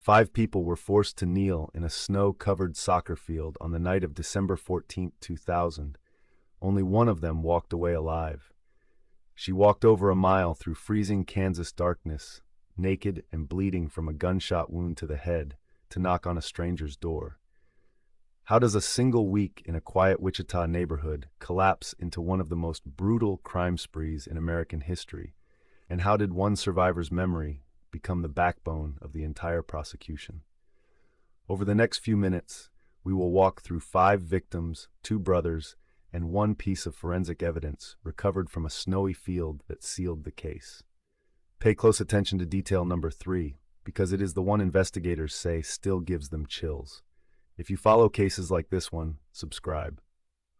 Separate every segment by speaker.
Speaker 1: 5 people were forced to kneel in a snow-covered soccer field on the night of December 14, 2000. Only one of them walked away alive. She walked over a mile through freezing Kansas darkness, naked and bleeding from a gunshot wound to the head, to knock on a stranger's door. How does a single week in a quiet Wichita neighborhood collapse into one of the most brutal crime sprees in American history? And how did one survivor's memory become the backbone of the entire prosecution? Over the next few minutes, we will walk through 5 victims, 2 brothers, and 1 piece of forensic evidence recovered from a snowy field that sealed the case. Pay close attention to detail number 3, because it is the one investigators say still gives them chills. If you follow cases like this one, subscribe.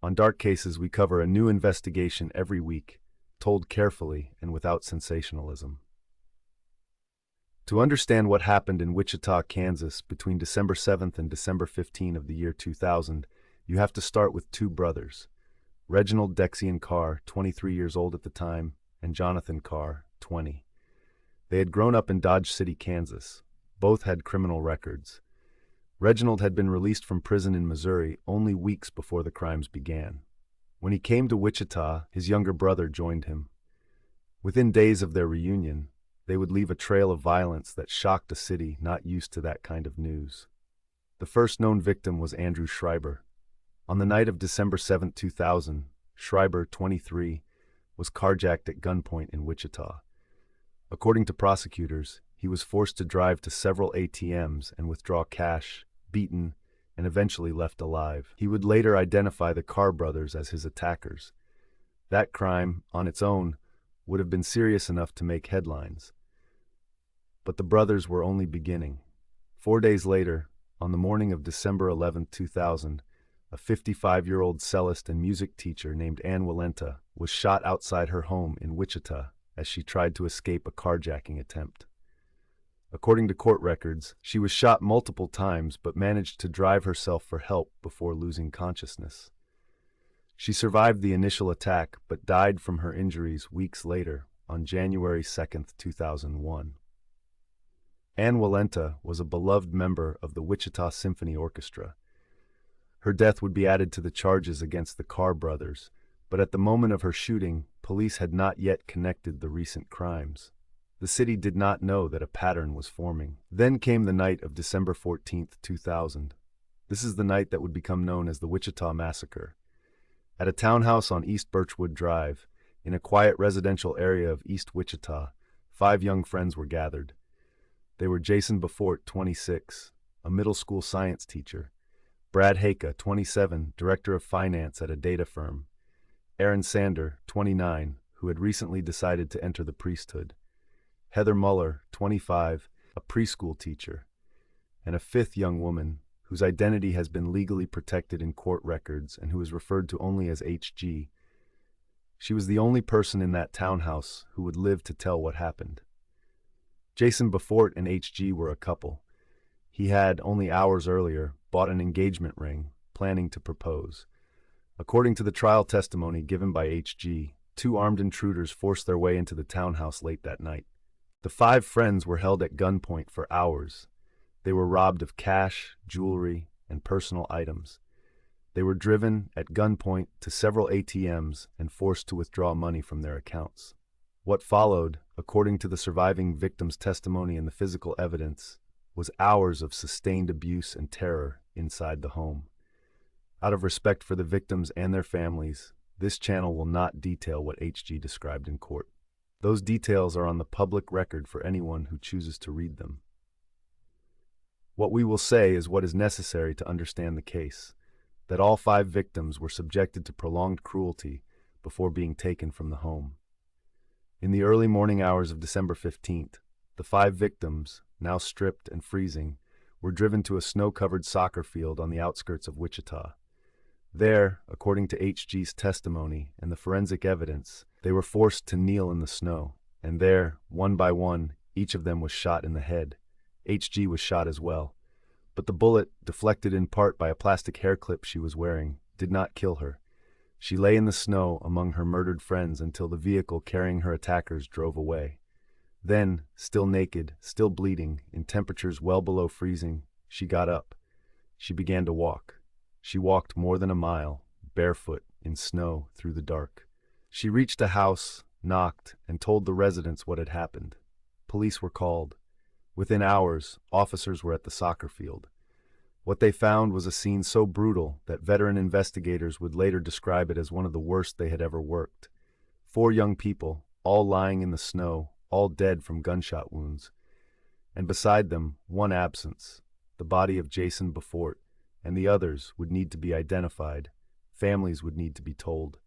Speaker 1: On Dark Cases, we cover a new investigation every week, told carefully and without sensationalism. To understand what happened in Wichita, Kansas between December 7th and December 15 of the year 2000, you have to start with 2 brothers, Reginald Dexian Carr, 23 years old at the time, and Jonathan Carr, 20. They had grown up in Dodge City, Kansas. Both had criminal records. Reginald had been released from prison in Missouri only weeks before the crimes began. When he came to Wichita, his younger brother joined him. Within days of their reunion, they would leave a trail of violence that shocked a city not used to that kind of news. The first known victim was Andrew Schreiber. On the night of December 7, 2000, Schreiber, 23, was carjacked at gunpoint in Wichita. According to prosecutors, he was forced to drive to several ATMs and withdraw cash, beaten, and eventually left alive. He would later identify the Carr brothers as his attackers. That crime, on its own, would have been serious enough to make headlines. But the brothers were only beginning. 4 days later, on the morning of December 11, 2000, a 55-year-old cellist and music teacher named Ann Walenta was shot outside her home in Wichita as she tried to escape a carjacking attempt. According to court records, she was shot multiple times but managed to drive herself for help before losing consciousness. She survived the initial attack but died from her injuries weeks later, on January 2, 2001. Ann Walenta was a beloved member of the Wichita Symphony Orchestra. Her death would be added to the charges against the Carr brothers, but at the moment of her shooting, police had not yet connected the recent crimes. The city did not know that a pattern was forming. Then came the night of December 14, 2000. This is the night that would become known as the Wichita Massacre. At a townhouse on East Birchwood Drive, in a quiet residential area of East Wichita, 5 young friends were gathered. They were Jason Beaufort, 26, a middle school science teacher; Brad Haka, 27, director of finance at a data firm; Aaron Sander, 29, who had recently decided to enter the priesthood; Heather Muller, 25, a preschool teacher; and a 5th young woman whose identity has been legally protected in court records and who is referred to only as HG. She was the only person in that townhouse who would live to tell what happened. Jason Beaufort and HG were a couple. He had, only hours earlier, bought an engagement ring, planning to propose. According to the trial testimony given by HG, 2 armed intruders forced their way into the townhouse late that night. The 5 friends were held at gunpoint for hours. They were robbed of cash, jewelry, and personal items. They were driven at gunpoint to several ATMs and forced to withdraw money from their accounts. What followed, according to the surviving victim's testimony and the physical evidence, was hours of sustained abuse and terror inside the home. Out of respect for the victims and their families, this channel will not detail what HG described in court. Those details are on the public record for anyone who chooses to read them. What we will say is what is necessary to understand the case, that all 5 victims were subjected to prolonged cruelty before being taken from the home. In the early morning hours of December 15th, the 5 victims, now stripped and freezing, were driven to a snow-covered soccer field on the outskirts of Wichita. There, according to HG's testimony and the forensic evidence, they were forced to kneel in the snow, and there, one by one, each of them was shot in the head. HG was shot as well, but the bullet, deflected in part by a plastic hair clip she was wearing, did not kill her. She lay in the snow among her murdered friends until the vehicle carrying her attackers drove away. Then, still naked, still bleeding, in temperatures well below freezing, she got up. She began to walk. She walked more than a mile, barefoot, in snow, through the dark. She reached a house, knocked, and told the residents what had happened. Police were called. Within hours, officers were at the soccer field. What they found was a scene so brutal that veteran investigators would later describe it as one of the worst they had ever worked. 4 young people, all lying in the snow, all dead from gunshot wounds. And beside them, one absence, the body of Jason Beaufort, and the others would need to be identified. Families would need to be told.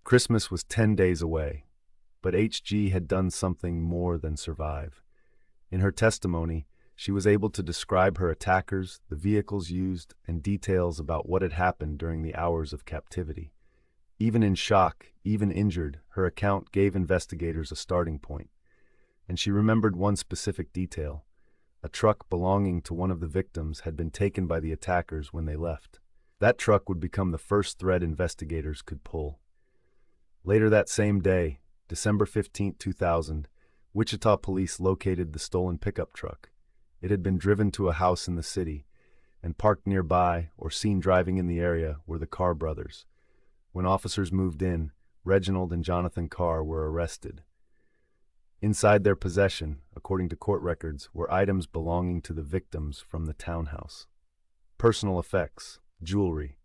Speaker 1: Christmas was 10 days away, but HG had done something more than survive. In her testimony, she was able to describe her attackers, the vehicles used, and details about what had happened during the hours of captivity. Even in shock, even injured, her account gave investigators a starting point. And she remembered one specific detail. A truck belonging to one of the victims had been taken by the attackers when they left. That truck would become the first thread investigators could pull. Later that same day, December 15, 2000, Wichita police located the stolen pickup truck. It had been driven to a house in the city, and parked nearby or seen driving in the area were the Carr brothers. When officers moved in, Reginald and Jonathan Carr were arrested. Inside their possession, according to court records, were items belonging to the victims from the townhouse. Personal effects, jewelry,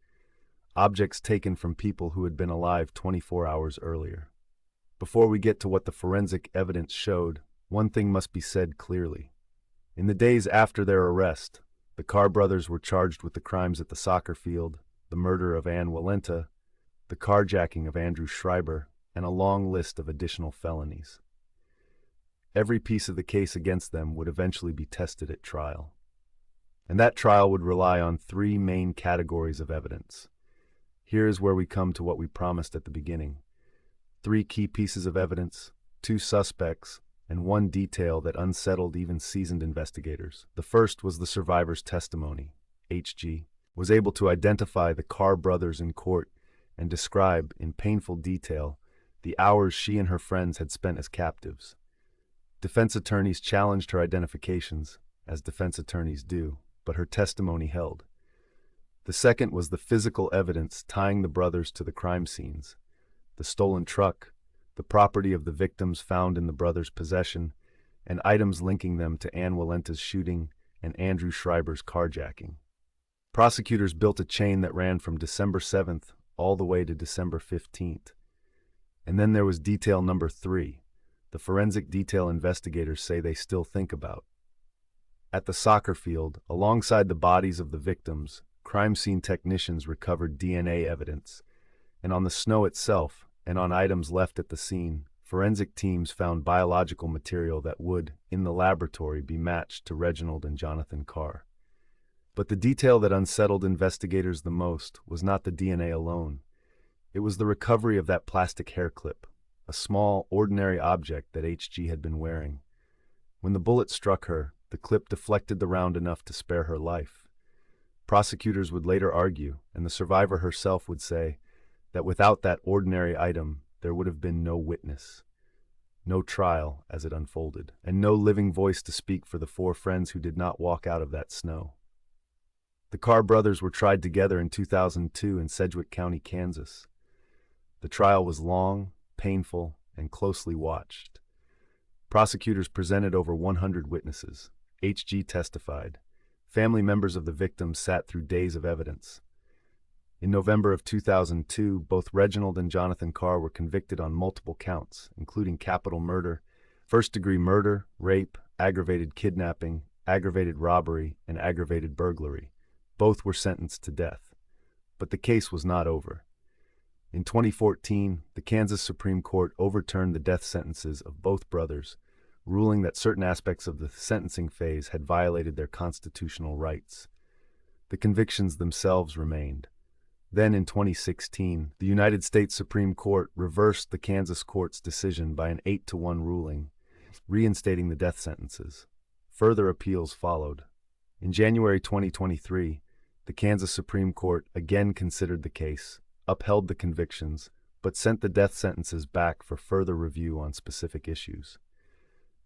Speaker 1: objects taken from people who had been alive 24 hours earlier. Before we get to what the forensic evidence showed, one thing must be said clearly. In the days after their arrest, the Carr brothers were charged with the crimes at the soccer field, the murder of Ann Walenta, the carjacking of Andrew Schreiber, and a long list of additional felonies. Every piece of the case against them would eventually be tested at trial. And that trial would rely on 3 main categories of evidence. Here is where we come to what we promised at the beginning. 3 key pieces of evidence, 2 suspects, and 1 detail that unsettled even seasoned investigators. The first was the survivor's testimony. HG was able to identify the Carr brothers in court and describe, in painful detail, the hours she and her friends had spent as captives. Defense attorneys challenged her identifications, as defense attorneys do, but her testimony held. The second was the physical evidence tying the brothers to the crime scenes. The stolen truck, the property of the victims found in the brothers' possession, and items linking them to Ann Walenta's shooting and Andrew Schreiber's carjacking. Prosecutors built a chain that ran from December 7th all the way to December 15th. And then there was detail number 3, the forensic detail investigators say they still think about. At the soccer field, alongside the bodies of the victims, crime scene technicians recovered DNA evidence, and on the snow itself, and on items left at the scene, forensic teams found biological material that would, in the laboratory, be matched to Reginald and Jonathan Carr. But the detail that unsettled investigators the most was not the DNA alone. It was the recovery of that plastic hair clip, a small, ordinary object that HG had been wearing. When the bullet struck her, the clip deflected the round enough to spare her life. Prosecutors would later argue, and the survivor herself would say, that without that ordinary item, there would have been no witness, no trial as it unfolded, and no living voice to speak for the 4 friends who did not walk out of that snow. The Carr brothers were tried together in 2002 in Sedgwick County, Kansas. The trial was long, painful, and closely watched. Prosecutors presented over 100 witnesses. HG testified. Family members of the victims sat through days of evidence. In November of 2002, both Reginald and Jonathan Carr were convicted on multiple counts, including capital murder, first-degree murder, rape, aggravated kidnapping, aggravated robbery, and aggravated burglary. Both were sentenced to death. But the case was not over. In 2014, the Kansas Supreme Court overturned the death sentences of both brothers, ruling that certain aspects of the sentencing phase had violated their constitutional rights. The convictions themselves remained. Then in 2016, the United States Supreme Court reversed the Kansas court's decision by an 8-1 ruling, reinstating the death sentences. Further appeals followed. In January 2023, the Kansas Supreme Court again considered the case, upheld the convictions, but sent the death sentences back for further review on specific issues.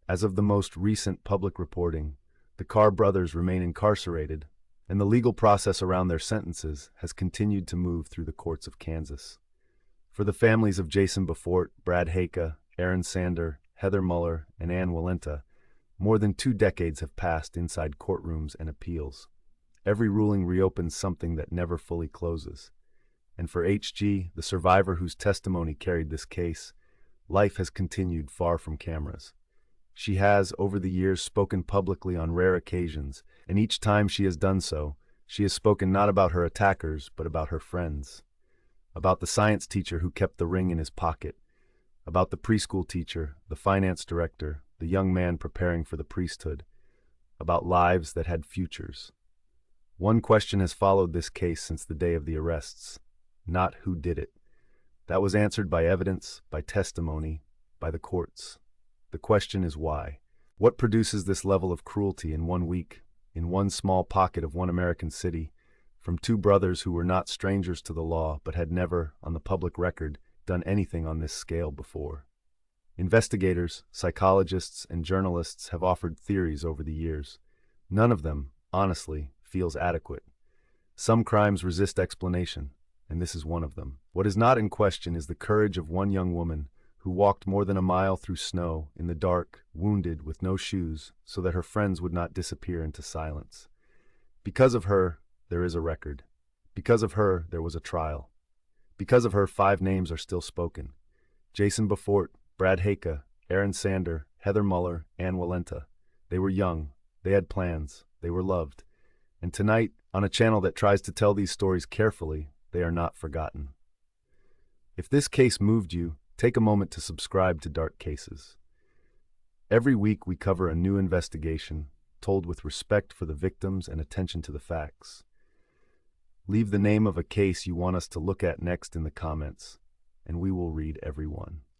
Speaker 1: As of the most recent public reporting, the Carr brothers remain incarcerated, and the legal process around their sentences has continued to move through the courts of Kansas. For the families of Jason Beaufort, Brad Haka, Aaron Sander, Heather Muller, and Ann Walenta, more than 2 decades have passed inside courtrooms and appeals. Every ruling reopens something that never fully closes. And for HG, the survivor whose testimony carried this case, life has continued far from cameras. She has, over the years, spoken publicly on rare occasions, and each time she has done so, she has spoken not about her attackers, but about her friends. About the science teacher who kept the ring in his pocket, about the preschool teacher, the finance director, the young man preparing for the priesthood, about lives that had futures. One question has followed this case since the day of the arrests, not who did it. That was answered by evidence, by testimony, by the courts. The question is why. What produces this level of cruelty in 1 week, in one small pocket of one American city, from 2 brothers who were not strangers to the law but had never, on the public record, done anything on this scale before? Investigators, psychologists, and journalists have offered theories over the years. None of them, honestly, feels adequate. Some crimes resist explanation, and this is one of them. What is not in question is the courage of one young woman who walked more than a mile through snow, in the dark, wounded, with no shoes, so that her friends would not disappear into silence. Because of her, there is a record. Because of her, there was a trial. Because of her, 5 names are still spoken. Jason Beaufort, Brad Haka, Aaron Sander, Heather Muller, Ann Walenta. They were young, they had plans, they were loved. And tonight, on a channel that tries to tell these stories carefully, they are not forgotten. If this case moved you, take a moment to subscribe to Dark Cases. Every week we cover a new investigation, told with respect for the victims and attention to the facts. Leave the name of a case you want us to look at next in the comments, and we will read every one.